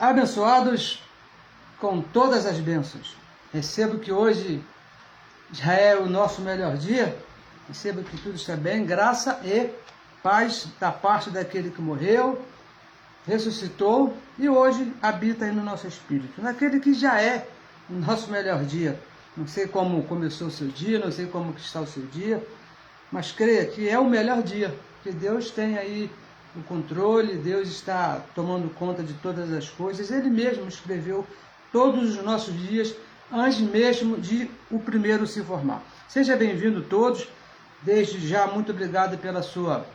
Abençoados com todas as bênçãos. Recebo que hoje já é o nosso melhor dia. Recebo que tudo está bem, graça e paz da parte daquele que morreu, ressuscitou e hoje habita aí no nosso espírito. Naquele que já é o nosso melhor dia. Não sei como começou o seu dia, não sei como que está o seu dia, mas creia que é o melhor dia, que Deus tem aí o controle, Deus está tomando conta de todas as coisas. Ele mesmo escreveu todos os nossos dias antes mesmo de o primeiro se formar. Seja bem-vindo todos. Desde já, muito obrigado pela sua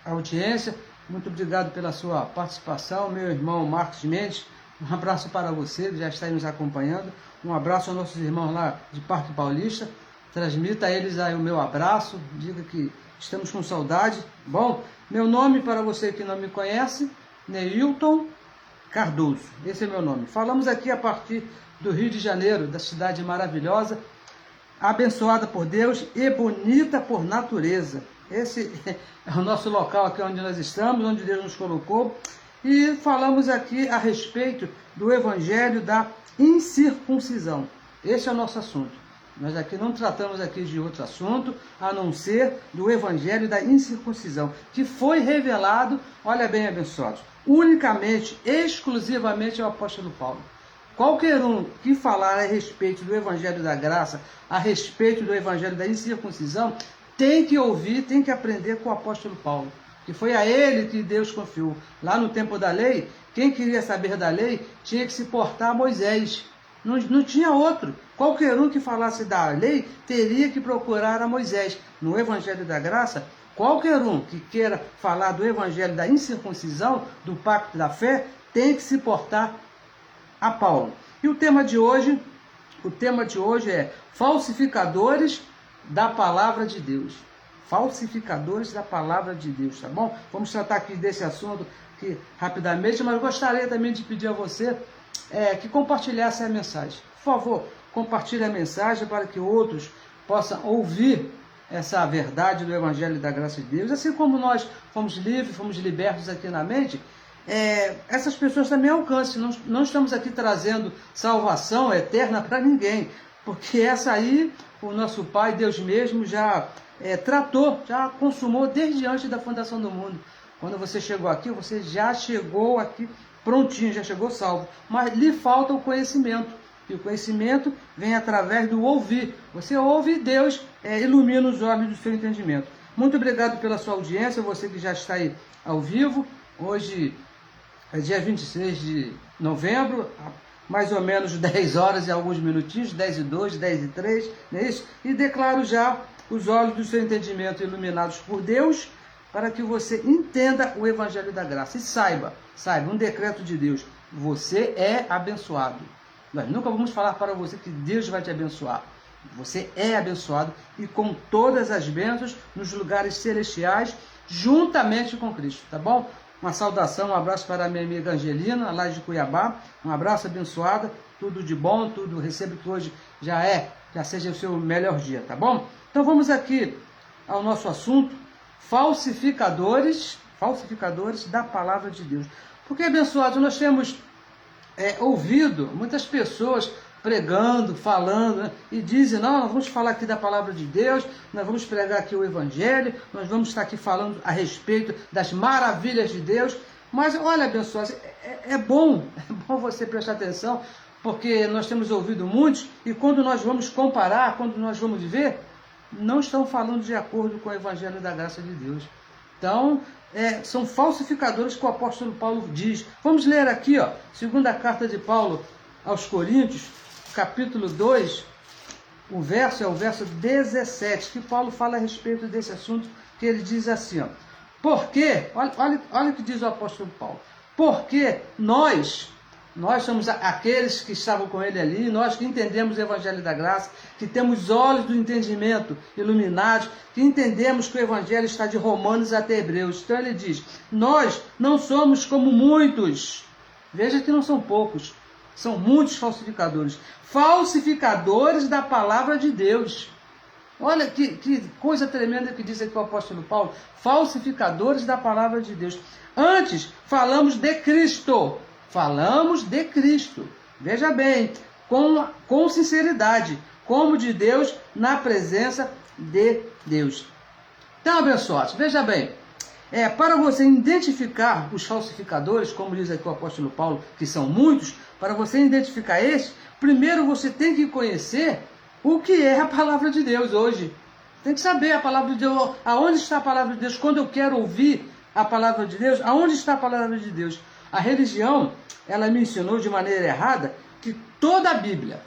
audiência, muito obrigado pela sua participação. Meu irmão Marcos Mendes, um abraço para você, que já está aí nos acompanhando. Um abraço aos nossos irmãos lá de Parque Paulista. Transmita a eles aí o meu abraço, diga que estamos com saudade. Bom, meu nome, para você que não me conhece, Neilton Cardoso, esse é meu nome. Falamos aqui a partir do Rio de Janeiro, da cidade maravilhosa, abençoada por Deus e bonita por natureza. Esse é o nosso local aqui onde nós estamos, onde Deus nos colocou. E falamos aqui a respeito do Evangelho da incircuncisão. Esse é o nosso assunto. Nós aqui não tratamos aqui de outro assunto, a não ser do Evangelho da incircuncisão, que foi revelado, olha bem, abençoados, unicamente, exclusivamente ao apóstolo Paulo. Qualquer um que falar a respeito do Evangelho da graça, a respeito do Evangelho da incircuncisão, tem que ouvir, tem que aprender com o apóstolo Paulo, que foi a ele que Deus confiou. Lá no tempo da lei, quem queria saber da lei tinha que se portar a Moisés. Não tinha outro. Qualquer um que falasse da lei teria que procurar a Moisés. No Evangelho da Graça, qualquer um que queira falar do Evangelho da incircuncisão, do pacto da fé, tem que se portar a Paulo. E o tema de hoje é falsificadores da palavra de Deus. Falsificadores da palavra de Deus, tá bom? Vamos tratar aqui desse assunto aqui rapidamente, mas gostaria também de pedir a você que compartilhasse a mensagem. Por favor, compartilhe a mensagem para que outros possam ouvir essa verdade do Evangelho da Graça de Deus. Assim como nós fomos livres, fomos libertos aqui na mente, essas pessoas também alcancem. Não estamos aqui trazendo salvação eterna para ninguém, porque essa aí o nosso Pai, Deus mesmo, já tratou, já consumou desde antes da fundação do mundo. Quando você chegou aqui, você já chegou aqui prontinho, já chegou salvo. Mas lhe falta o conhecimento. E o conhecimento vem através do ouvir. Você ouve e Deus ilumina os olhos do seu entendimento. Muito obrigado pela sua audiência, você que já está aí ao vivo. Hoje é dia 26 de novembro, mais ou menos 10 horas e alguns minutinhos, 10 e 2, 10 e 3, não é isso? E declaro já os olhos do seu entendimento iluminados por Deus, para que você entenda o Evangelho da Graça e saiba, um decreto de Deus, você é abençoado. Nós nunca vamos falar para você que Deus vai te abençoar. Você é abençoado e com todas as bênçãos nos lugares celestiais, juntamente com Cristo, tá bom? Uma saudação, um abraço para a minha amiga Angelina, lá de Cuiabá. Um abraço abençoado, tudo de bom, tudo recebo que hoje já seja o seu melhor dia, tá bom? Então vamos aqui ao nosso assunto, falsificadores da palavra de Deus. Porque, abençoados, nós temos ouvido muitas pessoas pregando, falando, né? E dizem, não, nós vamos falar aqui da palavra de Deus, nós vamos pregar aqui o Evangelho, nós vamos estar aqui falando a respeito das maravilhas de Deus. Mas, olha, abençoados, é bom você prestar atenção, porque nós temos ouvido muitos, e quando nós vamos comparar, quando nós vamos ver, não estão falando de acordo com o Evangelho da Graça de Deus. Então, são falsificadores que o apóstolo Paulo diz. Vamos ler aqui, segunda carta de Paulo aos Coríntios, capítulo 2, o verso 17, que Paulo fala a respeito desse assunto, que ele diz assim, porque, olha o que diz o apóstolo Paulo, porque nós somos aqueles que estavam com ele ali, nós que entendemos o Evangelho da Graça, que temos olhos do entendimento iluminados, que entendemos que o Evangelho está de Romanos até Hebreus. Então ele diz, nós não somos como muitos, veja que não são poucos, são muitos falsificadores da palavra de Deus. Olha que coisa tremenda que diz aqui o apóstolo Paulo, falsificadores da palavra de Deus. Antes falamos de Cristo, falamos de Cristo. Veja bem, com sinceridade, como de Deus, na presença de Deus. Então, abençoados, veja bem, para você identificar os falsificadores, como diz aqui o apóstolo Paulo, que são muitos, para você identificar esses, primeiro você tem que conhecer o que é a palavra de Deus hoje. Tem que saber a palavra de Deus, aonde está a palavra de Deus, quando eu quero ouvir a palavra de Deus, aonde está a palavra de Deus. A religião, ela me ensinou de maneira errada que toda a Bíblia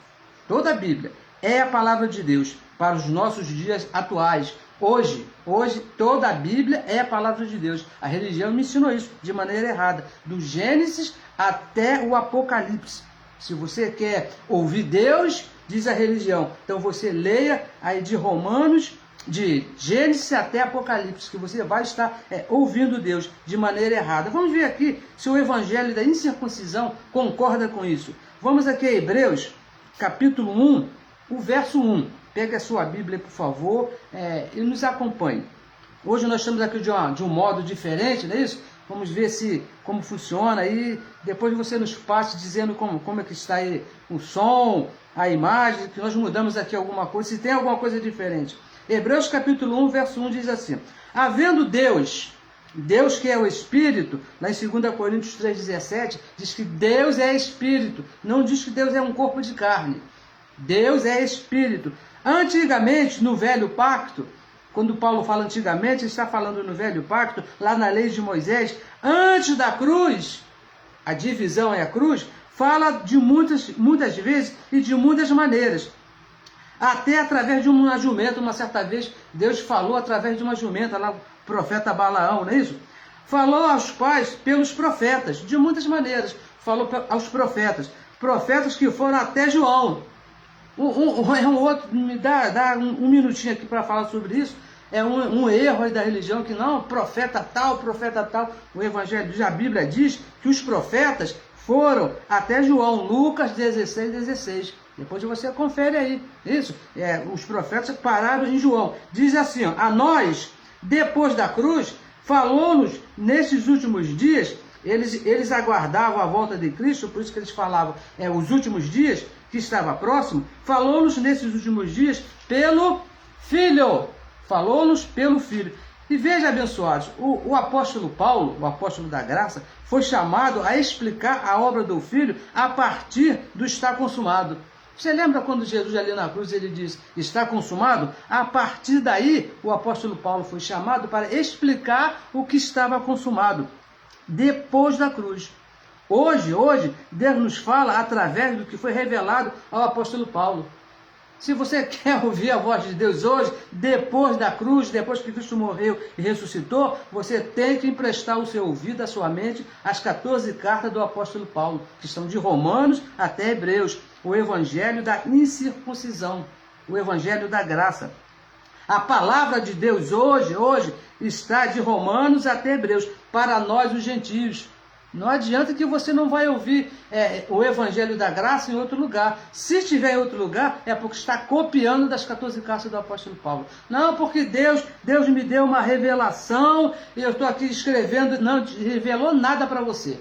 é a palavra de Deus para os nossos dias atuais. Hoje, toda a Bíblia é a palavra de Deus. A religião me ensinou isso de maneira errada, do Gênesis até o Apocalipse. Se você quer ouvir Deus, diz a religião, então você leia aí de Romanos, de Gênesis até Apocalipse, que você vai estar ouvindo Deus de maneira errada. Vamos ver aqui se o evangelho da incircuncisão concorda com isso. Vamos aqui a Hebreus, capítulo 1, o verso 1. Pegue a sua Bíblia, por favor, e nos acompanhe. Hoje nós estamos aqui de um modo diferente, não é isso? Vamos ver como funciona aí. Depois você nos passe dizendo como é que está aí o som, a imagem, que nós mudamos aqui alguma coisa, se tem alguma coisa diferente. Hebreus capítulo 1, verso 1 diz assim: havendo Deus que é o Espírito, lá em 2 Coríntios 3,17, diz que Deus é Espírito, não diz que Deus é um corpo de carne. Deus é Espírito. Antigamente, no Velho Pacto, quando Paulo fala antigamente, ele está falando no Velho Pacto, lá na lei de Moisés, antes da cruz, a divisão é a cruz, fala de muitas vezes e de muitas maneiras. Até através de uma jumenta, uma certa vez, Deus falou através de uma jumenta, lá o profeta Balaão, não é isso? Falou aos pais pelos profetas, de muitas maneiras. Falou aos profetas que foram até João. Me dá um minutinho aqui para falar sobre isso. É um erro aí da religião, que não, profeta tal. O Evangelho, a Bíblia diz que os profetas foram até João, Lucas 16. Depois você confere aí. Isso, os profetas pararam em João. Diz assim, ó, a nós, depois da cruz, falou-nos nesses últimos dias, eles aguardavam a volta de Cristo, por isso que eles falavam, os últimos dias, que estava próximo, falou-nos nesses últimos dias pelo Filho. Falou-nos pelo Filho. E veja, abençoados, o apóstolo Paulo, o apóstolo da graça, foi chamado a explicar a obra do Filho a partir do está consumado. Você lembra quando Jesus ali na cruz ele diz, está consumado? A partir daí, o apóstolo Paulo foi chamado para explicar o que estava consumado, depois da cruz. Hoje, Deus nos fala através do que foi revelado ao apóstolo Paulo. Se você quer ouvir a voz de Deus hoje, depois da cruz, depois que Cristo morreu e ressuscitou, você tem que emprestar o seu ouvido, a sua mente, às 14 cartas do apóstolo Paulo, que estão de Romanos até Hebreus, o evangelho da incircuncisão, o evangelho da graça. A palavra de Deus hoje está de Romanos até Hebreus, para nós os gentios. Não adianta que você não vai ouvir o Evangelho da Graça em outro lugar. Se estiver em outro lugar, é porque está copiando das 14 cartas do apóstolo Paulo. Não, porque Deus me deu uma revelação e eu estou aqui escrevendo, não revelou nada para você.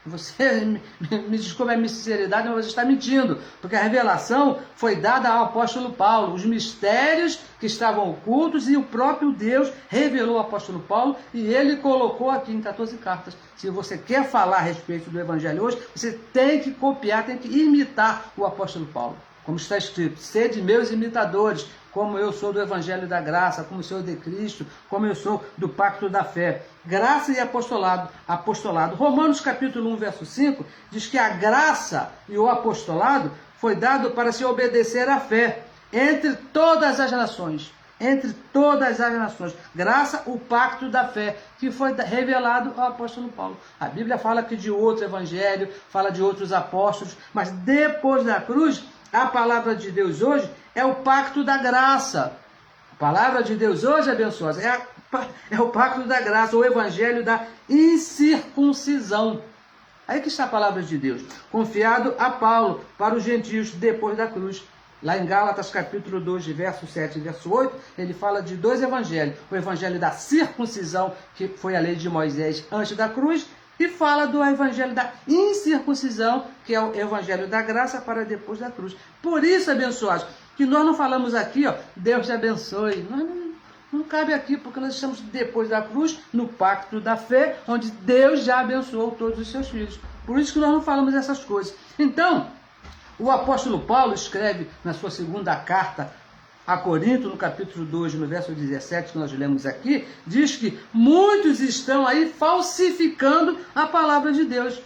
Você, me desculpe a minha sinceridade, mas você está mentindo, porque a revelação foi dada ao apóstolo Paulo, os mistérios que estavam ocultos, e o próprio Deus revelou ao apóstolo Paulo, e ele colocou aqui em 14 cartas. Se você quer falar a respeito do evangelho hoje, você tem que copiar, tem que imitar o apóstolo Paulo. Como está escrito, sede meus imitadores, como eu sou do Evangelho da Graça, como sou de Cristo, como eu sou do Pacto da Fé. Graça e apostolado. Romanos capítulo 1, verso 5, diz que a graça e o apostolado foi dado para se obedecer à fé entre todas as nações. Entre todas as nações. Graça, o pacto da fé, que foi revelado ao apóstolo Paulo. A Bíblia fala aqui de outro evangelho, fala de outros apóstolos, mas depois da cruz, a palavra de Deus hoje é o pacto da graça. A palavra de Deus hoje, abençoada, é o pacto da graça, o evangelho da incircuncisão. Aí que está a palavra de Deus, confiado a Paulo para os gentios depois da cruz. Lá em Gálatas capítulo 2, verso 7 e verso 8, ele fala de dois evangelhos. O evangelho da circuncisão, que foi a lei de Moisés antes da cruz, e fala do evangelho da incircuncisão, que é o evangelho da graça para depois da cruz. Por isso, abençoados, que nós não falamos aqui, ó, Deus te abençoe. Não cabe aqui, porque nós estamos depois da cruz, no pacto da fé, onde Deus já abençoou todos os seus filhos. Por isso que nós não falamos essas coisas. Então, o apóstolo Paulo escreve na sua segunda carta a Corinto, no capítulo 2, no verso 17, que nós lemos aqui, diz que muitos estão aí falsificando a palavra de Deus.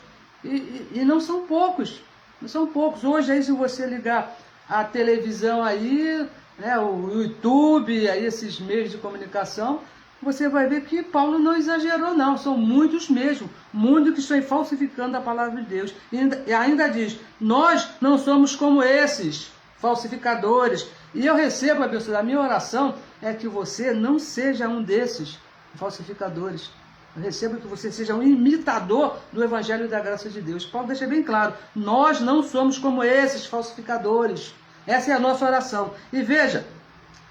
E não são poucos. Não são poucos. Hoje, aí, se você ligar a televisão aí, né, o YouTube, aí, esses meios de comunicação, você vai ver que Paulo não exagerou, não. São muitos mesmo. Muitos que estão aí falsificando a palavra de Deus. E ainda diz, nós não somos como esses falsificadores. E eu recebo, abençoado, a minha oração é que você não seja um desses falsificadores. Eu recebo que você seja um imitador do Evangelho da graça de Deus. Paulo deixa bem claro, nós não somos como esses falsificadores. Essa é a nossa oração. E veja,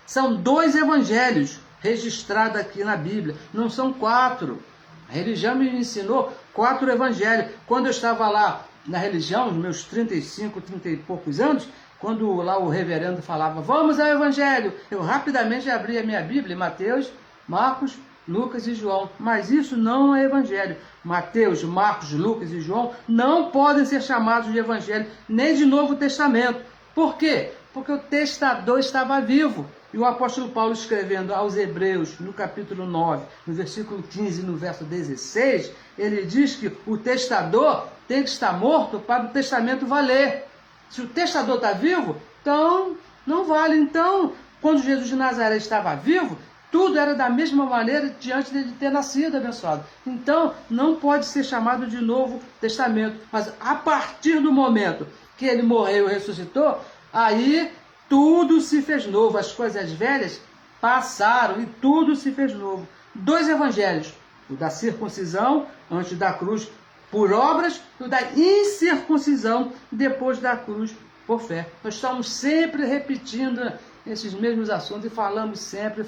são 2 evangelhos registrados aqui na Bíblia, não são 4. A religião me ensinou 4 evangelhos. Quando eu estava lá na religião, nos meus 35, 30 e poucos anos, quando lá o reverendo falava, vamos ao evangelho, eu rapidamente abri a minha Bíblia, Mateus, Marcos, Lucas e João. Mas isso não é evangelho. Mateus, Marcos, Lucas e João não podem ser chamados de evangelho, nem de Novo Testamento. Por quê? Porque o testador estava vivo. E o apóstolo Paulo, escrevendo aos Hebreus, no capítulo 9, no versículo 15 e no verso 16, ele diz que o testador tem que estar morto para o testamento valer. Se o testador está vivo, então não vale. Então, quando Jesus de Nazaré estava vivo, tudo era da mesma maneira diante dele ter nascido, abençoado. Então, não pode ser chamado de Novo Testamento. Mas a partir do momento que ele morreu e ressuscitou, aí tudo se fez novo. As coisas velhas passaram e tudo se fez novo. 2 evangelhos, o da circuncisão antes da cruz por obras, e o da incircuncisão depois da cruz por fé. Nós estamos sempre repetindo esses mesmos assuntos e falamos sempre,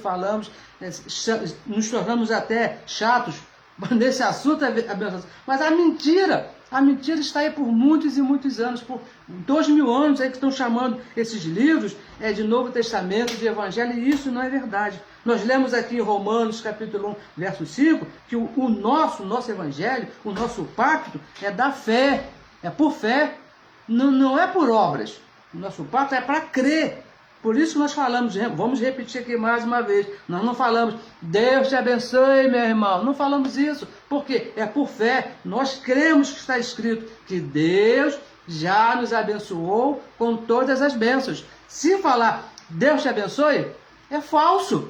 nos tornamos até chatos nesse assunto, mas a mentira está aí por muitos e muitos anos, por 2000 anos aí que estão chamando esses livros de Novo Testamento, de Evangelho, e isso não é verdade. Nós lemos aqui em Romanos, capítulo 1, verso 5, que o nosso Evangelho, o nosso pacto é da fé, é por fé, não é por obras. O nosso pacto é para crer. Por isso nós falamos, vamos repetir aqui mais uma vez, nós não falamos, Deus te abençoe, meu irmão, não falamos isso, porque é por fé, nós cremos que está escrito que Deus já nos abençoou com todas as bênçãos. Se falar, Deus te abençoe, é falso,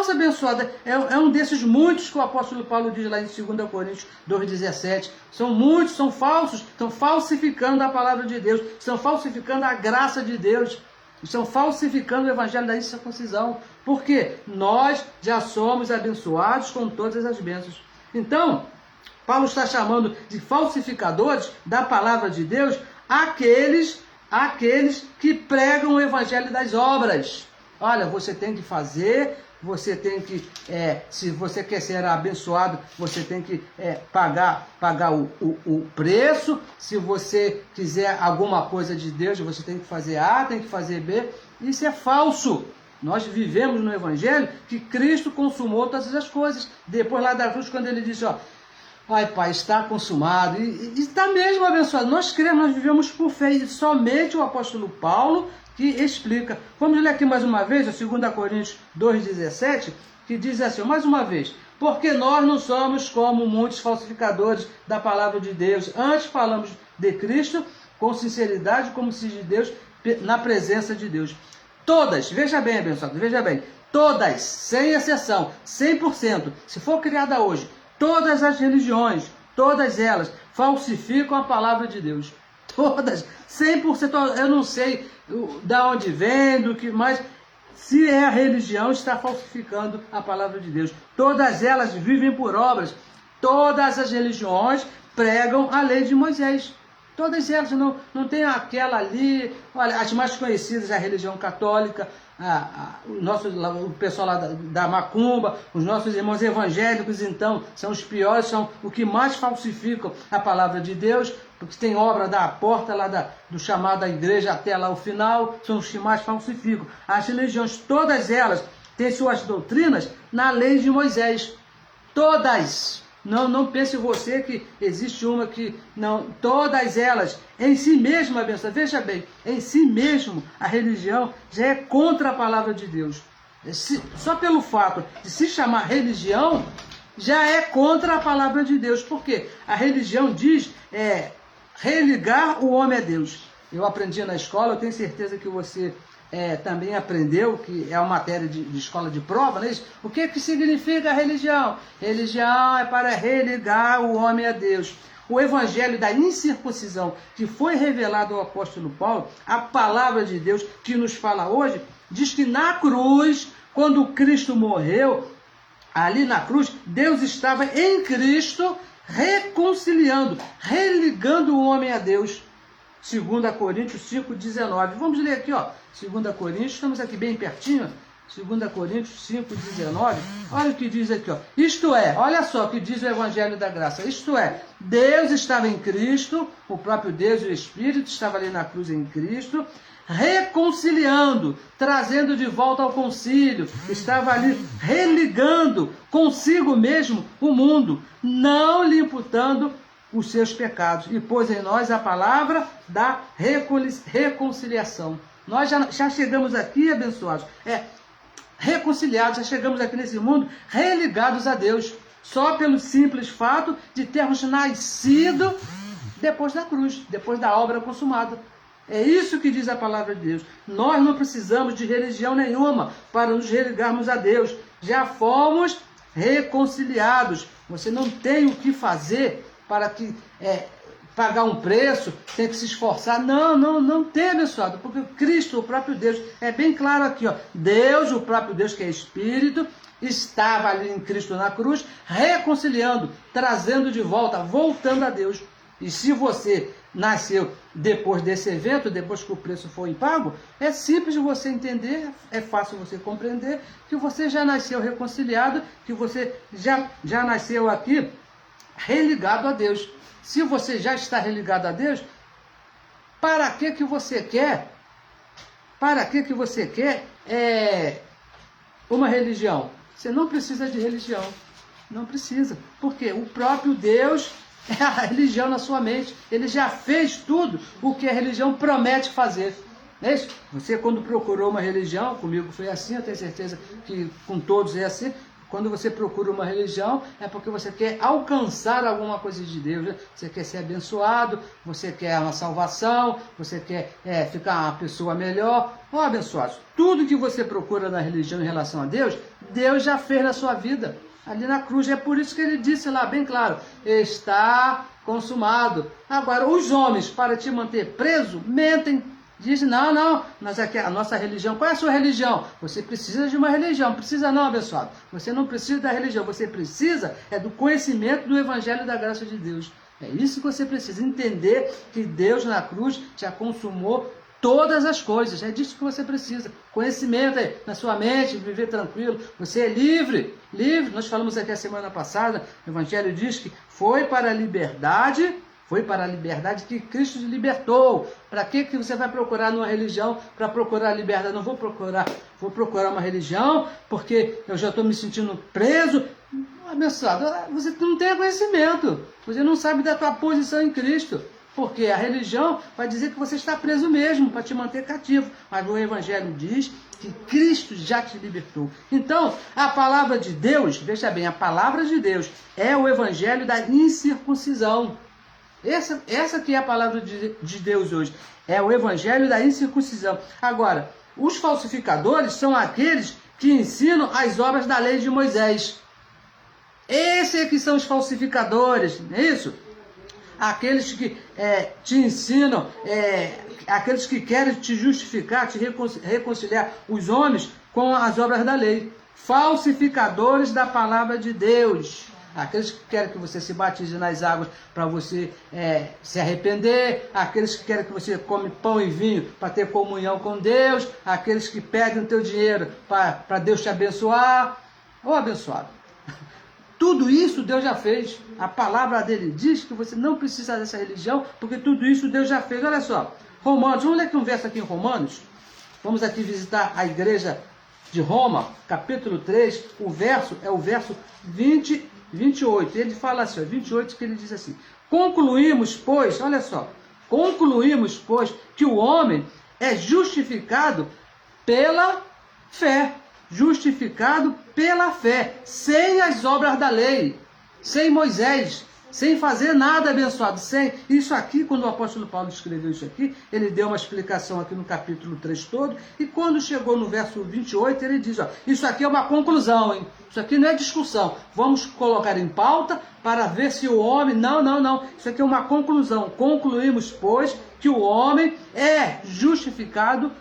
abençoado, é um desses muitos que o apóstolo Paulo diz lá em 2 Coríntios 2,17, são muitos, são falsos, estão falsificando a palavra de Deus, estão falsificando a graça de Deus, estão falsificando o evangelho da incircuncisão, porque nós já somos abençoados com todas as bênçãos. Então, Paulo está chamando de falsificadores da palavra de Deus aqueles que pregam o evangelho das obras. Olha, você tem que fazer, você tem que, se você quer ser abençoado, você tem que pagar o preço. Se você quiser alguma coisa de Deus, você tem que fazer A, tem que fazer B. Isso é falso. Nós vivemos no Evangelho que Cristo consumou todas as coisas. Depois lá da cruz, quando ele disse, ai, Pai, está consumado. E está mesmo abençoado. Nós cremos, nós vivemos por fé. E somente o apóstolo Paulo que explica. Vamos ler aqui mais uma vez, a 2 Coríntios 2,17, que diz assim, mais uma vez, porque nós não somos como muitos falsificadores da palavra de Deus. Antes falamos de Cristo com sinceridade, como se de Deus, na presença de Deus. Todas, veja bem, abençoado, veja bem, todas, sem exceção, 100%, se for criada hoje, todas as religiões, todas elas, falsificam a palavra de Deus. Todas, 100%, eu não sei da onde vem, do que mais, se é a religião, está falsificando a palavra de Deus. Todas elas vivem por obras, todas as religiões pregam a lei de Moisés. Todas elas, não tem aquela ali, olha, as mais conhecidas, a religião católica, o pessoal lá da macumba, os nossos irmãos evangélicos, então, são os piores, são o que mais falsificam a palavra de Deus, porque tem obra da porta lá do chamado da igreja até lá o final, são os que mais falsificam. As religiões, todas elas, têm suas doutrinas na lei de Moisés. Todas. Não pense você que existe uma que não. Todas elas, em si mesma, abençoa. Veja bem, em si mesmo, a religião já é contra a palavra de Deus. Só pelo fato de se chamar religião, já é contra a palavra de Deus. Por quê? A religião diz religar o homem a Deus. Eu aprendi na escola, eu tenho certeza que você também aprendeu, que é uma matéria de escola de prova, não é isso? O que significa a religião? Religião é para religar o homem a Deus. O evangelho da incircuncisão, que foi revelado ao apóstolo Paulo, a palavra de Deus que nos fala hoje, diz que na cruz, quando Cristo morreu, ali na cruz, Deus estava em Cristo reconciliando, religando o homem a Deus. 2 Coríntios 5,19. Vamos ler aqui, 2 Coríntios, estamos aqui bem pertinho. 2 Coríntios 5,19. Olha o que diz aqui, Isto é, olha só o que diz o Evangelho da Graça. Isto é, Deus estava em Cristo, o próprio Deus e o Espírito estava ali na cruz em Cristo, reconciliando, trazendo de volta ao concílio, estava ali religando consigo mesmo o mundo, não lhe imputando os seus pecados, e pôs em nós a palavra da reconciliação. Nós já chegamos aqui, abençoados, reconciliados, já chegamos aqui nesse mundo religados a Deus, só pelo simples fato de termos nascido depois da cruz, depois da obra consumada. É isso que diz a palavra de Deus. Nós não precisamos de religião nenhuma para nos religarmos a Deus. Já fomos reconciliados. Você não tem o que fazer para que pagar um preço, tem que se esforçar. Não tem, abençoado, porque Cristo, o próprio Deus, é bem claro aqui, Deus, o próprio Deus que é Espírito, estava ali em Cristo na cruz, reconciliando, trazendo de volta, voltando a Deus. E se você nasceu depois desse evento, depois que o preço foi pago, é simples de você entender, é fácil você compreender que você já nasceu reconciliado, que você já nasceu aqui religado a Deus. Se você já está religado a Deus, para que você quer? Para que você quer uma religião? Você não precisa de religião. Não precisa. Porque o próprio Deus é a religião na sua mente. Ele já fez tudo o que a religião promete fazer. Não é isso? Você, quando procurou uma religião, comigo foi assim, eu tenho certeza que com todos é assim. Quando você procura uma religião, é porque você quer alcançar alguma coisa de Deus, né? Você quer ser abençoado, você quer uma salvação, você quer ficar uma pessoa melhor. Abençoados, tudo que você procura na religião em relação a Deus, Deus já fez na sua vida, ali na cruz. É por isso que ele disse lá, bem claro, está consumado. Agora, os homens, para te manter preso, mentem. Dizem, não, mas aqui a nossa religião, qual é a sua religião? Você precisa de uma religião, precisa não, abençoado. Você não precisa da religião, você precisa do conhecimento do Evangelho da Graça de Deus. É isso que você precisa, entender que Deus na cruz já consumou todas as coisas, é disso que você precisa. Conhecimento na sua mente, viver tranquilo, você é livre, nós falamos aqui a semana passada, o Evangelho diz que foi para a liberdade que Cristo te libertou. Para que você vai procurar numa religião para procurar a liberdade? Não vou procurar uma religião porque eu já estou me sentindo preso. Abençoado, você não tem conhecimento, você não sabe da tua posição em Cristo, porque a religião vai dizer que você está preso mesmo, para te manter cativo, mas o Evangelho diz que Cristo já te libertou. Então, a palavra de Deus, veja bem, a palavra de Deus é o Evangelho da incircuncisão. Essa que é a palavra de Deus hoje. É o Evangelho da incircuncisão. Agora, os falsificadores são aqueles que ensinam as obras da lei de Moisés. Esses é que são os falsificadores, não é isso? Aqueles que te ensinam, aqueles que querem te justificar, te reconciliar os homens com as obras da lei. Falsificadores da palavra de Deus. aqueles que querem que você se batize nas águas para você se arrepender, aqueles que querem que você come pão e vinho para ter comunhão com Deus, aqueles que pedem o teu dinheiro para Deus te abençoar. Ô abençoado, tudo isso Deus já fez. A palavra dele diz que você não precisa dessa religião, porque tudo isso Deus já fez. Olha só, Romanos, vamos ler aqui um verso aqui em Romanos. Vamos aqui visitar a igreja de Roma, capítulo 3, o verso é o verso 28. Ele fala assim, 28, que ele diz assim: concluímos, pois, olha só, concluímos, pois, que o homem é justificado pela fé. Justificado pela fé, sem as obras da lei, sem Moisés, sem fazer nada, abençoado, sem isso aqui. Quando o apóstolo Paulo escreveu isso aqui, ele deu uma explicação aqui no capítulo 3 todo, e quando chegou no verso 28, ele diz, ó, isso aqui é uma conclusão, hein? Isso aqui não é discussão, vamos colocar em pauta para ver se o homem, não, isso aqui é uma conclusão. Concluímos, pois, que o homem é justificado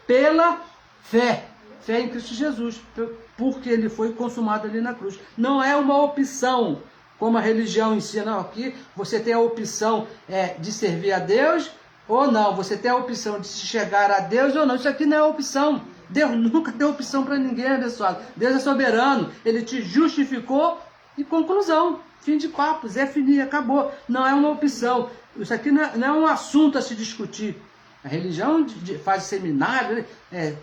pela fé. Fé em Cristo Jesus, porque ele foi consumado ali na cruz. Não é uma opção, como a religião ensina. Não, aqui você tem a opção de servir a Deus ou não. Você tem a opção de se chegar a Deus ou não. Isso aqui não é opção. Deus nunca deu opção para ninguém, abençoado. Deus é soberano. Ele te justificou e conclusão. Fim de papo. Zé Fini, acabou. Não é uma opção. Isso aqui não é um assunto a se discutir. A religião faz seminários,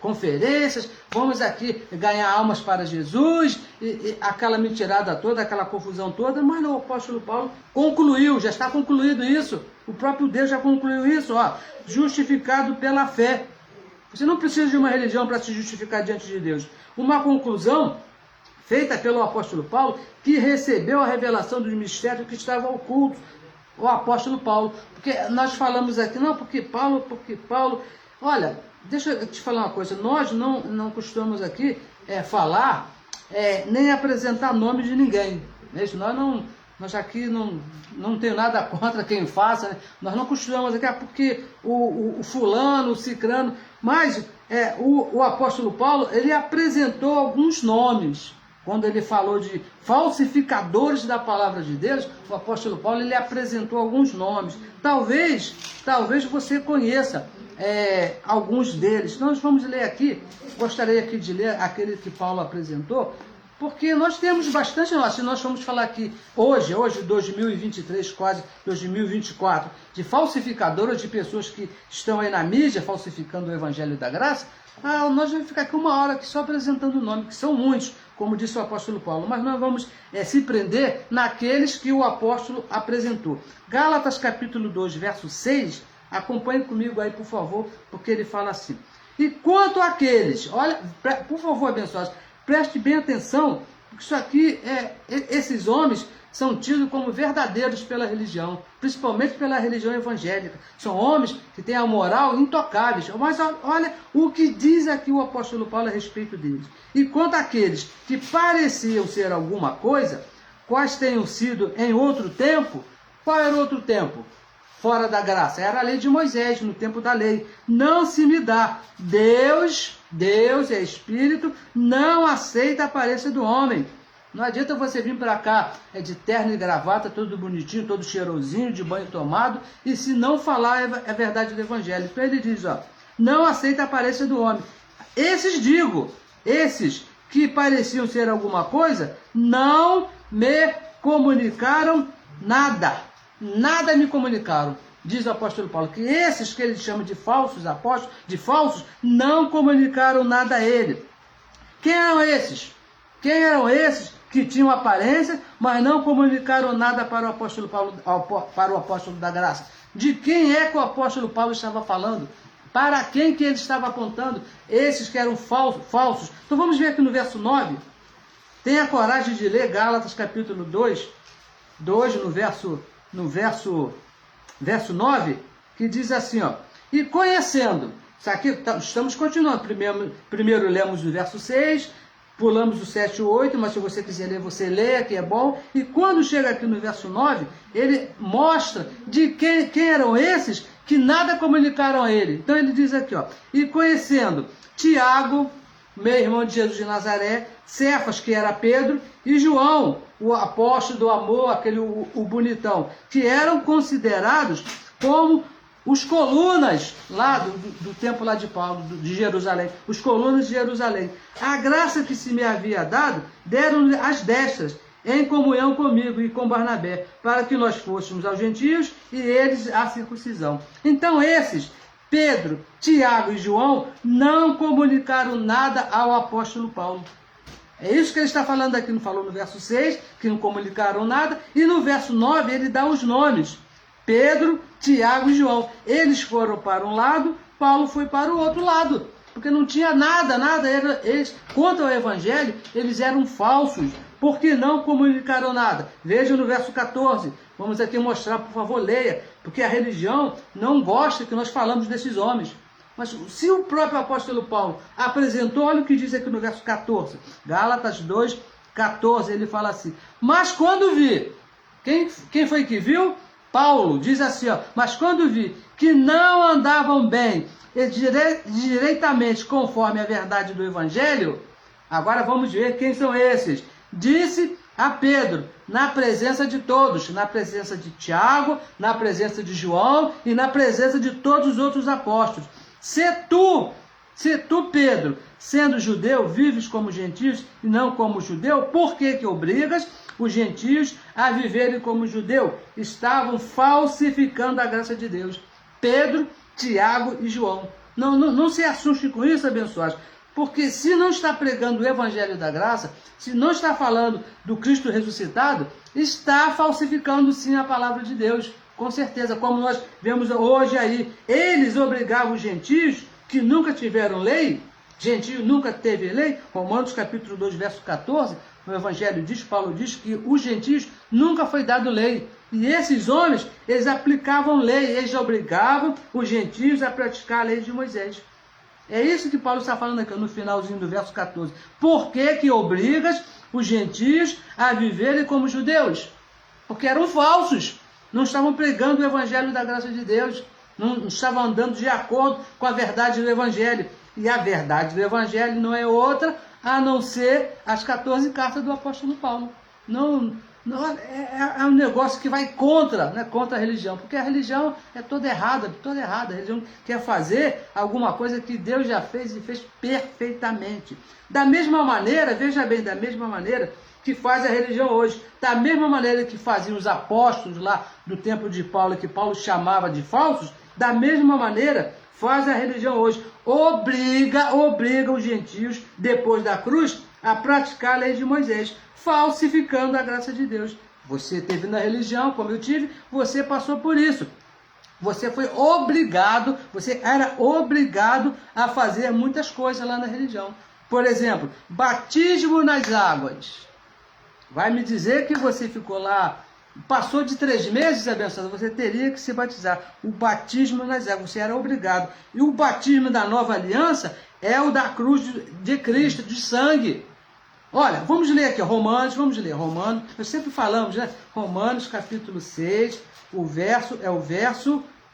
conferências, vamos aqui ganhar almas para Jesus, e aquela mentirada toda, aquela confusão toda, mas não, o apóstolo Paulo concluiu, já está concluído isso, o próprio Deus já concluiu isso, ó, justificado pela fé. Você não precisa de uma religião para se justificar diante de Deus. Uma conclusão feita pelo apóstolo Paulo, que recebeu a revelação dos mistérios que estavam ocultos. O apóstolo Paulo, porque nós falamos aqui, porque Paulo, olha, deixa eu te falar uma coisa, nós não costumamos aqui falar, nem apresentar nome de ninguém, né? Nós aqui não tem nada contra quem faça, né? Nós não costumamos aqui, porque o fulano, o cicrano, mas o apóstolo Paulo, ele apresentou alguns nomes. Quando ele falou de falsificadores da palavra de Deus, o apóstolo Paulo ele apresentou alguns nomes. Talvez você conheça alguns deles. Nós vamos ler aqui, gostaria aqui de ler aquele que Paulo apresentou, porque nós temos bastante, se nós vamos falar aqui hoje 2023, quase 2024, de falsificadores, de pessoas que estão aí na mídia falsificando o evangelho da graça, nós vamos ficar aqui uma hora aqui só apresentando o nome, que são muitos, como disse o apóstolo Paulo, mas nós vamos se prender naqueles que o apóstolo apresentou. Gálatas capítulo 2, verso 6, acompanhe comigo aí, por favor, porque ele fala assim: e quanto àqueles, olha, por favor, abençoados, preste bem atenção, porque isso aqui, esses homens são tidos como verdadeiros pela religião, principalmente pela religião evangélica. São homens que têm a moral intocáveis. Mas olha o que diz aqui o apóstolo Paulo a respeito deles. E quanto àqueles que pareciam ser alguma coisa, quais tenham sido em outro tempo, qual era o outro tempo? Fora da graça. Era a lei de Moisés, no tempo da lei. Não se me dá. Deus é Espírito, não aceita a aparência do homem. Não adianta você vir para cá de terno e gravata, todo bonitinho, todo cheirosinho, de banho tomado, e se não falar a verdade do Evangelho. Então ele diz, não aceita a aparência do homem. Esses que pareciam ser alguma coisa, não me comunicaram nada. Nada me comunicaram. Diz o apóstolo Paulo, que esses que ele chama de falsos apóstolos, de falsos, não comunicaram nada a ele. Quem eram esses? Quem eram esses que tinham aparência, mas não comunicaram nada para o apóstolo Paulo, para o apóstolo da graça? De quem é que o apóstolo Paulo estava falando? Para quem que ele estava apontando? Esses que eram falsos. Então vamos ver aqui no verso 9. Tenha coragem de ler Gálatas capítulo 2, no verso 9, que diz assim, e conhecendo, isso aqui, estamos continuando, primeiro lemos o verso 6, pulamos o 7 e o 8, mas se você quiser ler, você lê, que é bom. E quando chega aqui no verso 9, ele mostra de quem eram esses que nada comunicaram a ele. Então ele diz aqui, e conhecendo Tiago, meu irmão de Jesus de Nazaré, Cefas, que era Pedro, e João, o apóstolo do amor, aquele o bonitão, que eram considerados como os colunas lá do templo lá de Paulo, de Jerusalém, os colunas de Jerusalém. A graça que se me havia dado, deram as destras, em comunhão comigo e com Barnabé, para que nós fôssemos aos gentios e eles à circuncisão. Então esses, Pedro, Tiago e João, não comunicaram nada ao apóstolo Paulo. É isso que ele está falando aqui, não falou no verso 6, que não comunicaram nada, e no verso 9 ele dá os nomes, Pedro, Tiago e João. Eles foram para um lado, Paulo foi para o outro lado, porque não tinha nada, eles, quanto ao evangelho, eles eram falsos, porque não comunicaram nada. Veja no verso 14, vamos aqui mostrar, por favor, leia, porque a religião não gosta que nós falamos desses homens. Mas se o próprio apóstolo Paulo apresentou, olha o que diz aqui no verso 14, Gálatas 2, 14, ele fala assim, mas quando vi, quem foi que viu? Paulo diz assim, ó, mas quando vi que não andavam bem e direitamente conforme a verdade do evangelho, agora vamos ver quem são esses. Disse a Pedro, na presença de todos, na presença de Tiago, na presença de João e na presença de todos os outros apóstolos. Se tu, Pedro, sendo judeu, vives como gentios e não como judeu, por que obrigas os gentios a viverem como judeu? Estavam falsificando a graça de Deus. Pedro, Tiago e João. Não se assuste com isso, abençoados. Porque se não está pregando o evangelho da graça, se não está falando do Cristo ressuscitado, está falsificando sim a palavra de Deus. Com certeza, como nós vemos hoje aí, eles obrigavam os gentios que nunca tiveram lei, gentio nunca teve lei, Romanos capítulo 2, verso 14, no evangelho diz, Paulo diz que os gentios nunca foi dado lei. E esses homens, eles aplicavam lei, eles obrigavam os gentios a praticar a lei de Moisés. É isso que Paulo está falando aqui no finalzinho do verso 14. Por que obrigas os gentios a viverem como judeus? Porque eram falsos. Não estavam pregando o evangelho da graça de Deus. Não estavam andando de acordo com a verdade do evangelho. E a verdade do evangelho não é outra a não ser as 14 cartas do apóstolo Paulo. É um negócio que vai contra a religião, porque a religião é toda errada. A religião quer fazer alguma coisa que Deus já fez e fez perfeitamente. Da mesma maneira, veja bem, da mesma maneira que faz a religião hoje, da mesma maneira que faziam os apóstolos lá do tempo de Paulo, que Paulo chamava de falsos, da mesma maneira faz a religião hoje. Obriga os gentios, depois da cruz, a praticar a lei de Moisés, falsificando a graça de Deus. Você teve na religião, como eu tive, você passou por isso. Você foi obrigado, você era obrigado a fazer muitas coisas lá na religião. Por exemplo, batismo nas águas. Vai me dizer que você ficou lá, passou de 3 meses, abençoado, você teria que se batizar. O batismo nas águas, você era obrigado. E o batismo da nova aliança é o da cruz de Cristo, de sangue. Olha, vamos ler aqui, Romanos, nós sempre falamos, né? Romanos capítulo 6, o verso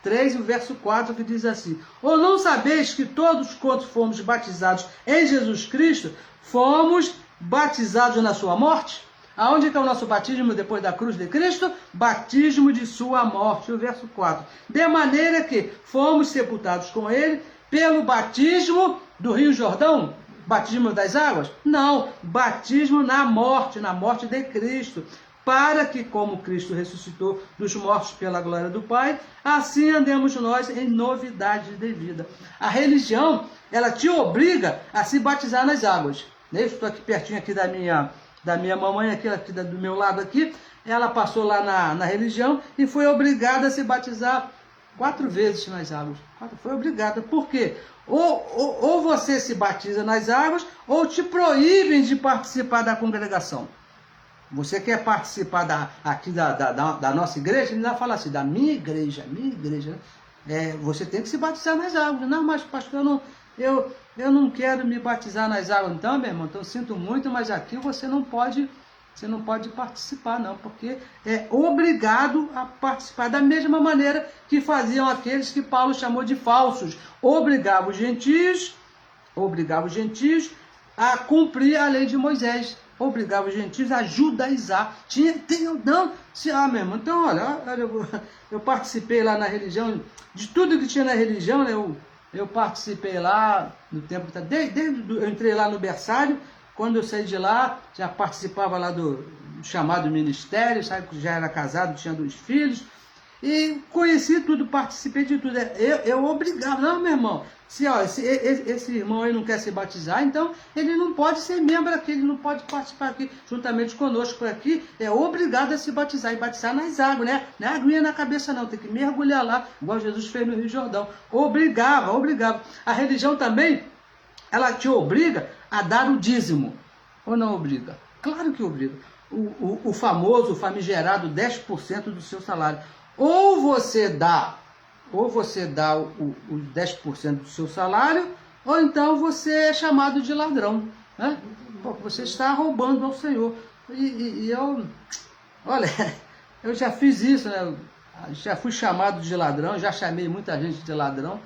3 e o verso 4 que diz assim, ou não sabeis que todos quantos fomos batizados em Jesus Cristo, fomos batizados na sua morte? Aonde está o nosso batismo depois da cruz de Cristo? Batismo de sua morte, o verso 4. De maneira que fomos sepultados com ele pelo batismo do Rio Jordão, batismo das águas? Não, batismo na morte de Cristo, para que, como Cristo ressuscitou dos mortos pela glória do Pai, assim andemos nós em novidade de vida. A religião, ela te obriga a se batizar nas águas. Eu estou aqui pertinho aqui da minha mamãe, aqui do meu lado aqui, ela passou lá na religião e foi obrigada a se batizar 4 vezes nas águas. Foi obrigada. Por quê? Ou você se batiza nas águas, ou te proíbem de participar da congregação. Você quer participar aqui da nossa igreja? Ele ainda fala assim, da minha igreja, né? Você tem que se batizar nas águas. Não, mas pastor, eu não quero me batizar nas águas. Então, meu irmão, então, sinto muito, mas aqui você não pode participar, não, porque é obrigado a participar da mesma maneira que faziam aqueles que Paulo chamou de falsos. Obrigava os gentios a cumprir a lei de Moisés. obrigava os gentios a judaizar. Meu irmão, então, olha, eu participei lá na religião, de tudo que tinha na religião, né, eu participei lá no tempo, eu entrei lá no berçário, quando eu saí de lá, já participava lá do chamado ministério, sabe, já era casado, tinha 2 filhos, e conheci tudo, participei de tudo. Eu obrigava, não, meu irmão, se esse irmão aí não quer se batizar, então ele não pode ser membro aqui, ele não pode participar aqui, juntamente conosco por aqui, é obrigado a se batizar, e batizar nas águas, né? Não é aguinha na cabeça não, tem que mergulhar lá, igual Jesus fez no Rio Jordão. Obrigava. A religião também, ela te obriga a dar o dízimo, ou não obriga? Claro que obriga. O famoso, famigerado 10% do seu salário. Ou você dá os 10% do seu salário, ou então você é chamado de ladrão, né? Porque você está roubando ao Senhor. Olha, eu já fiz isso, né? Já fui chamado de ladrão, já chamei muita gente de ladrão,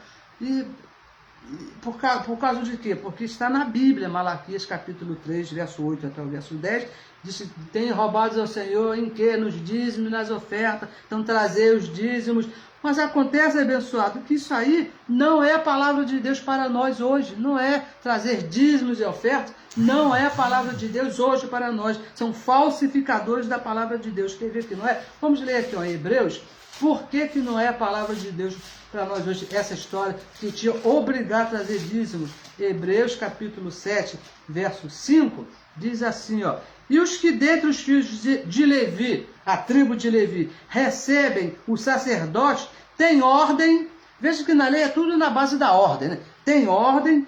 por causa de quê? Porque está na Bíblia, Malaquias capítulo 3, verso 8 até o verso 10, diz que tem roubado ao Senhor em quê? Nos dízimos, nas ofertas, então trazer os dízimos. Mas acontece, abençoado, que isso aí não é a palavra de Deus para nós hoje, não é trazer dízimos e ofertas, não é a palavra de Deus hoje para nós, são falsificadores da palavra de Deus. Quer ver que não é? Vamos ler aqui, ó, em Hebreus, por que não é a palavra de Deus para nós hoje, essa história que tinha obrigado a trazer dízimos. Hebreus capítulo 7, verso 5, diz assim, ó: e os que dentre os filhos de Levi, a tribo de Levi, recebem o sacerdote, tem ordem, veja que na lei é tudo na base da ordem, né? Tem ordem,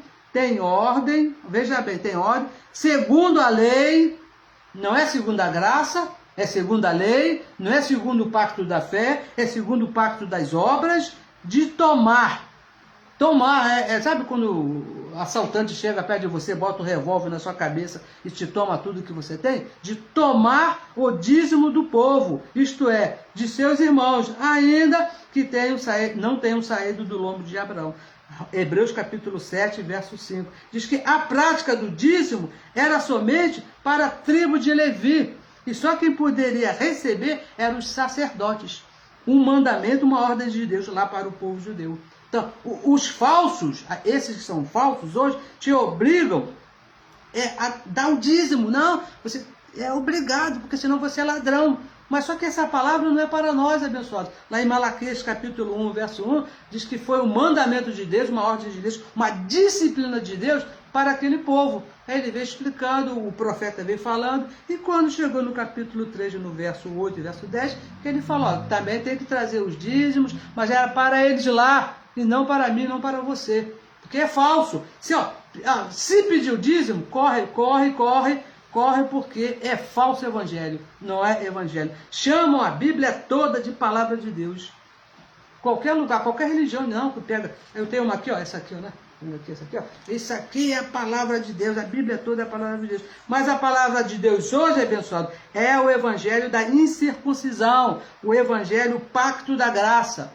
veja bem, tem ordem, segundo a lei, não é segundo a graça, é segundo a lei, não é segundo o pacto da fé, é segundo o pacto das obras, de tomar, sabe quando o assaltante chega perto de você, bota um revólver na sua cabeça e te toma tudo que você tem? De tomar o dízimo do povo, isto é, de seus irmãos, ainda que não tenham saído do lombo de Abraão. Hebreus capítulo 7, verso 5, diz que a prática do dízimo era somente para a tribo de Levi, e só quem poderia receber eram os sacerdotes. Um mandamento, uma ordem de Deus lá para o povo judeu. Então, os falsos, esses que são falsos hoje, te obrigam a dar o dízimo. Não, você é obrigado, porque senão você é ladrão. Mas só que essa palavra não é para nós, abençoados. Lá em Malaquias capítulo 1, verso 1, diz que foi um mandamento de Deus, uma ordem de Deus, uma disciplina de Deus para aquele povo. Aí ele veio explicando, o profeta veio falando, e quando chegou no capítulo 3, no verso 8 e verso 10, que ele falou, ó, também tem que trazer os dízimos, mas era para eles lá, e não para mim, não para você. Porque é falso. Se pedir o dízimo, corre, porque é falso evangelho, não é evangelho. Chamam a Bíblia toda de palavra de Deus. Qualquer lugar, qualquer religião, não, que pega. Eu tenho uma aqui, ó, essa aqui, ó, né? Essa aqui, ó. Isso aqui é a palavra de Deus, a Bíblia toda é a palavra de Deus. Mas a palavra de Deus hoje, abençoado, é o evangelho da incircuncisão, o evangelho, o pacto da graça.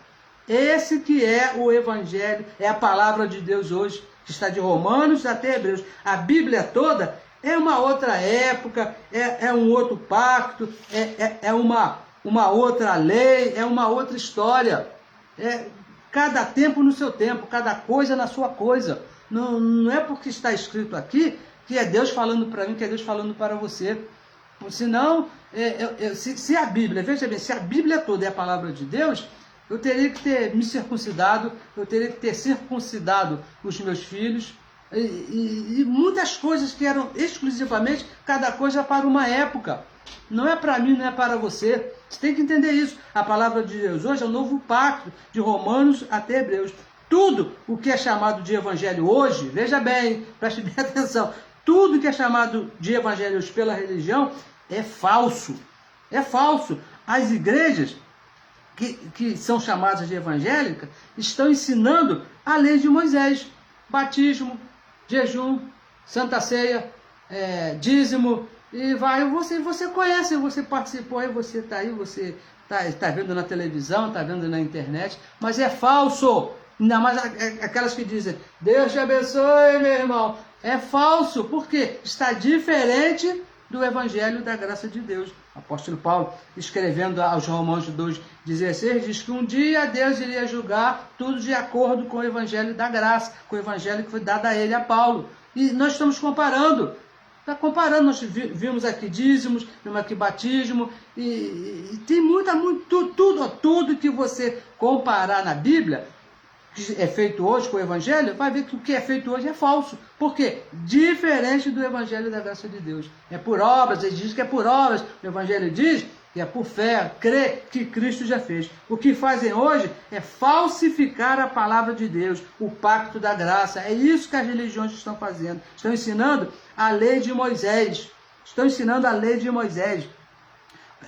Esse que é o evangelho, é a palavra de Deus hoje, que está de Romanos até Hebreus. A Bíblia toda é uma outra época, é um outro pacto, é uma outra lei, é uma outra história. Cada tempo no seu tempo, cada coisa na sua coisa. Não é porque está escrito aqui que é Deus falando para mim, que é Deus falando para você. Senão, se a Bíblia, veja bem, se a Bíblia toda é a palavra de Deus, eu teria que ter me circuncidado, eu teria que ter circuncidado os meus filhos, e muitas coisas que eram exclusivamente, cada coisa para uma época. Não é para mim, não é para você. Você tem que entender isso. A palavra de Deus hoje é o novo pacto, de Romanos até Hebreus. Tudo o que é chamado de evangelho hoje, veja bem, preste bem atenção, tudo que é chamado de evangelho hoje pela religião é falso. É falso. As igrejas que são chamadas de evangélicas estão ensinando a lei de Moisés. Batismo, jejum, Santa Ceia, dízimo, e vai, você conhece, você participou, aí você está aí, você está vendo na televisão, está vendo na internet, mas é falso. Ainda mais aquelas que dizem, Deus te abençoe, meu irmão. É falso, porque está diferente do Evangelho da graça de Deus. O apóstolo Paulo, escrevendo aos Romanos 2,16, diz que um dia Deus iria julgar tudo de acordo com o Evangelho da graça, com o Evangelho que foi dado a ele, a Paulo. E nós estamos comparando. Está comparando, nós vimos aqui dízimos, vimos aqui batismo, e tem tudo que você comparar na Bíblia, que é feito hoje com o Evangelho, vai ver que o que é feito hoje é falso. Por quê? Diferente do Evangelho da graça de Deus. É por obras, ele diz que é por obras, o Evangelho diz que é por fé, crer que Cristo já fez. O que fazem hoje é falsificar a palavra de Deus, o pacto da graça. É isso que as religiões estão fazendo. Estão ensinando a lei de Moisés. Estão ensinando a lei de Moisés.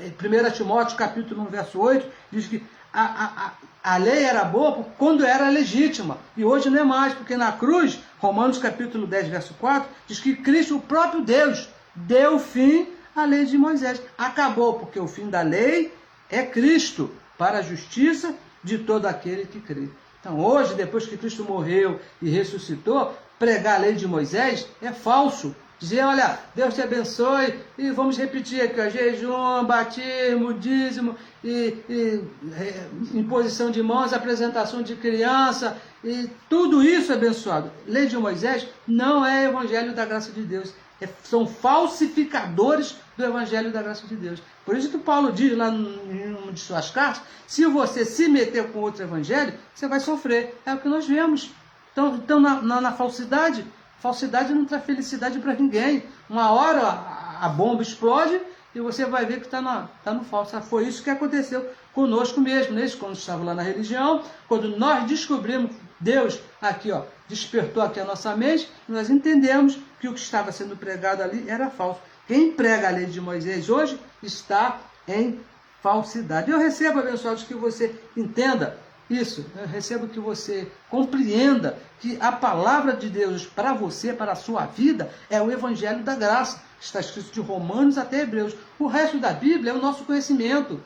1 Timóteo, capítulo 1, verso 8, diz que a lei era boa quando era legítima. E hoje não é mais, porque na cruz, Romanos capítulo 10, verso 4, diz que Cristo, o próprio Deus, deu fim à lei de Moisés. Acabou, porque o fim da lei é Cristo, para a justiça de todo aquele que crê. Então hoje, depois que Cristo morreu e ressuscitou, pregar a lei de Moisés é falso. Dizer, olha, Deus te abençoe, e vamos repetir aqui, ó, jejum, batismo, dízimo, imposição de mãos, apresentação de criança, e tudo isso abençoado. Lei de Moisés não é Evangelho da graça de Deus, são falsificadores do Evangelho da graça de Deus. Por isso que Paulo diz lá em uma de suas cartas, se você se meter com outro Evangelho, você vai sofrer. É o que nós vemos. Então na falsidade, falsidade não traz felicidade para ninguém. Uma hora a bomba explode e você vai ver que está no falso. Foi isso que aconteceu conosco mesmo, né? Quando estava lá na religião, quando nós descobrimos, Deus aqui, ó, despertou aqui a nossa mente, nós entendemos que o que estava sendo pregado ali era falso. Quem prega a lei de Moisés hoje está em falsidade. Eu recebo, abençoados, que você entenda isso, eu recebo que você compreenda que a palavra de Deus para você, para a sua vida, é o Evangelho da graça. Está escrito de Romanos até Hebreus. O resto da Bíblia é o nosso conhecimento,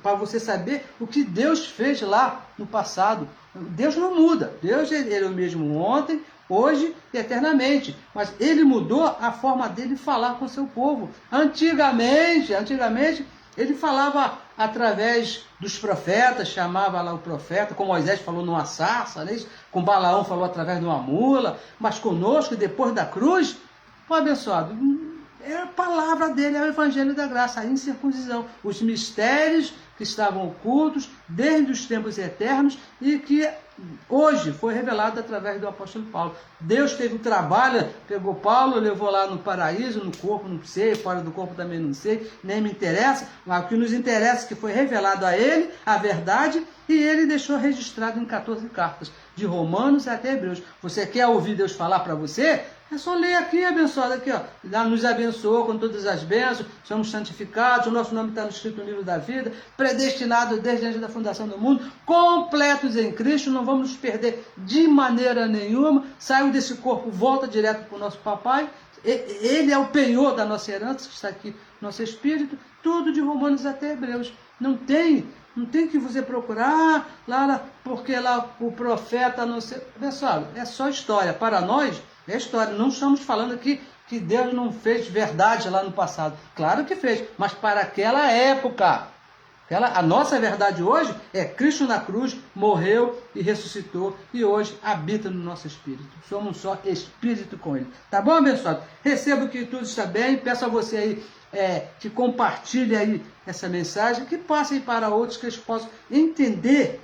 para você saber o que Deus fez lá no passado. Deus não muda. Deus ele é o mesmo ontem, hoje e eternamente. Mas ele mudou a forma dele falar com o seu povo. Antigamente, ele falava através dos profetas, chamava lá o profeta, como Moisés falou numa sarça, né? Com Balaão falou através de uma mula, mas conosco, depois da cruz, pô, abençoado, é a palavra dele, é o Evangelho da graça, a incircuncisão, os mistérios que estavam ocultos desde os tempos eternos e que hoje foi revelado através do apóstolo Paulo. Deus teve um trabalho, pegou Paulo, levou lá no paraíso, no corpo, não sei, fora do corpo também não sei, nem me interessa, mas o que nos interessa é que foi revelado a ele a verdade e ele deixou registrado em 14 cartas, de Romanos até Hebreus. Você quer ouvir Deus falar para você? É só ler aqui, abençoado, aqui, ó. Nos abençoou com todas as bênçãos, somos santificados, o nosso nome está escrito no livro da vida, predestinados desde antes da fundação do mundo, completos em Cristo, não vamos nos perder de maneira nenhuma, saiu desse corpo, volta direto para o nosso papai, ele é o penhor da nossa herança, que está aqui no nosso espírito, tudo de Romanos até Hebreus. Não tem que você procurar lá, porque lá o profeta não sei. Pessoal, é só história. Para nós, é história. Não estamos falando aqui que Deus não fez verdade lá no passado. Claro que fez, mas para aquela época. A nossa verdade hoje é Cristo na cruz, morreu e ressuscitou e hoje habita no nosso espírito. Somos só espírito com ele. Tá bom, abençoado? Recebo que tudo está bem. Peço a você aí que compartilhe aí essa mensagem, que passem para outros que eles possam entender,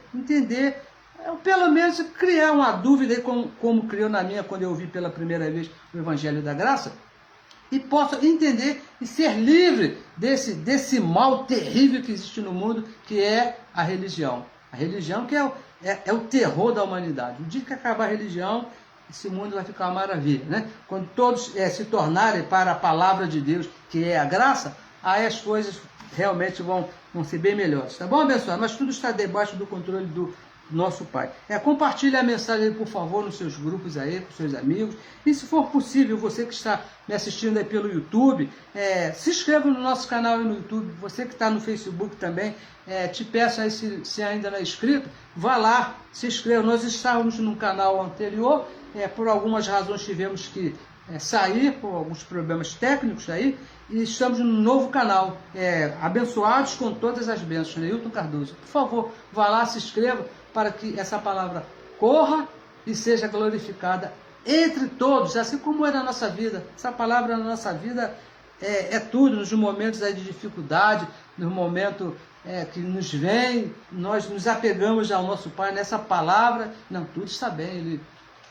pelo menos criar uma dúvida aí, como criou na minha quando eu ouvi pela primeira vez o Evangelho da Graça, e possam entender e ser livre desse mal terrível que existe no mundo, que é a religião. A religião que é o terror da humanidade. O dia que acabar a religião, esse mundo vai ficar uma maravilha, né? Quando todos se tornarem para a palavra de Deus, que é a graça, aí as coisas realmente vão ser bem melhores. Tá bom, abençoado? Mas tudo está debaixo do controle do nosso Pai. Compartilhe a mensagem aí, por favor, nos seus grupos aí, com seus amigos. E se for possível, você que está me assistindo aí pelo YouTube, se inscreva no nosso canal aí no YouTube. Você que está no Facebook também, te peço aí, se ainda não é inscrito, vá lá, se inscreva. Nós estávamos num canal anterior, por algumas razões tivemos que sair por alguns problemas técnicos aí, e estamos no novo canal, Abençoados com Todas as Bênçãos, Neilton Cardoso. Por favor, vá lá, se inscreva, para que essa palavra corra e seja glorificada entre todos, assim como é na nossa vida. Essa palavra na nossa vida é tudo, nos momentos aí de dificuldade, nos momentos que nos vem, nós nos apegamos ao nosso Pai nessa palavra. Não, tudo está bem, Ele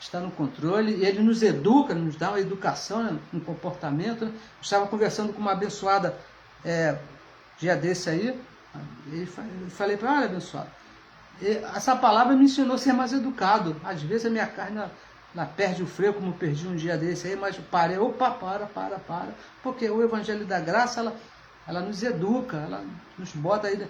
está no controle, Ele nos educa, nos dá uma educação, né, no comportamento. Né? Eu estava conversando com uma abençoada dia desse aí, e falei para ela: olha, abençoada, essa palavra me ensinou a ser mais educado. Às vezes a minha carne ela perde o freio, como perdi um dia desse aí, mas parei, opa, para, porque o Evangelho da Graça, ela nos educa, ela nos bota aí,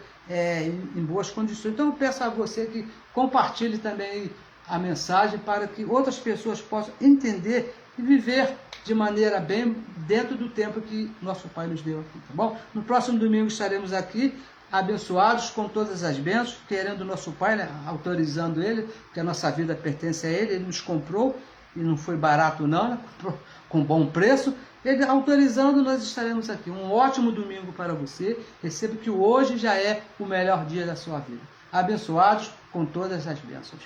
em boas condições. Então eu peço a você que compartilhe também a mensagem, para que outras pessoas possam entender e viver de maneira bem dentro do tempo que nosso Pai nos deu aqui, tá bom? No próximo domingo estaremos aqui, abençoados com todas as bênçãos, querendo o nosso Pai, né, autorizando Ele, porque a nossa vida pertence a Ele, Ele nos comprou, e não foi barato não, né, comprou com bom preço. Ele autorizando, nós estaremos aqui. Um ótimo domingo para você. Receba que hoje já é o melhor dia da sua vida. Abençoados com todas as bênçãos.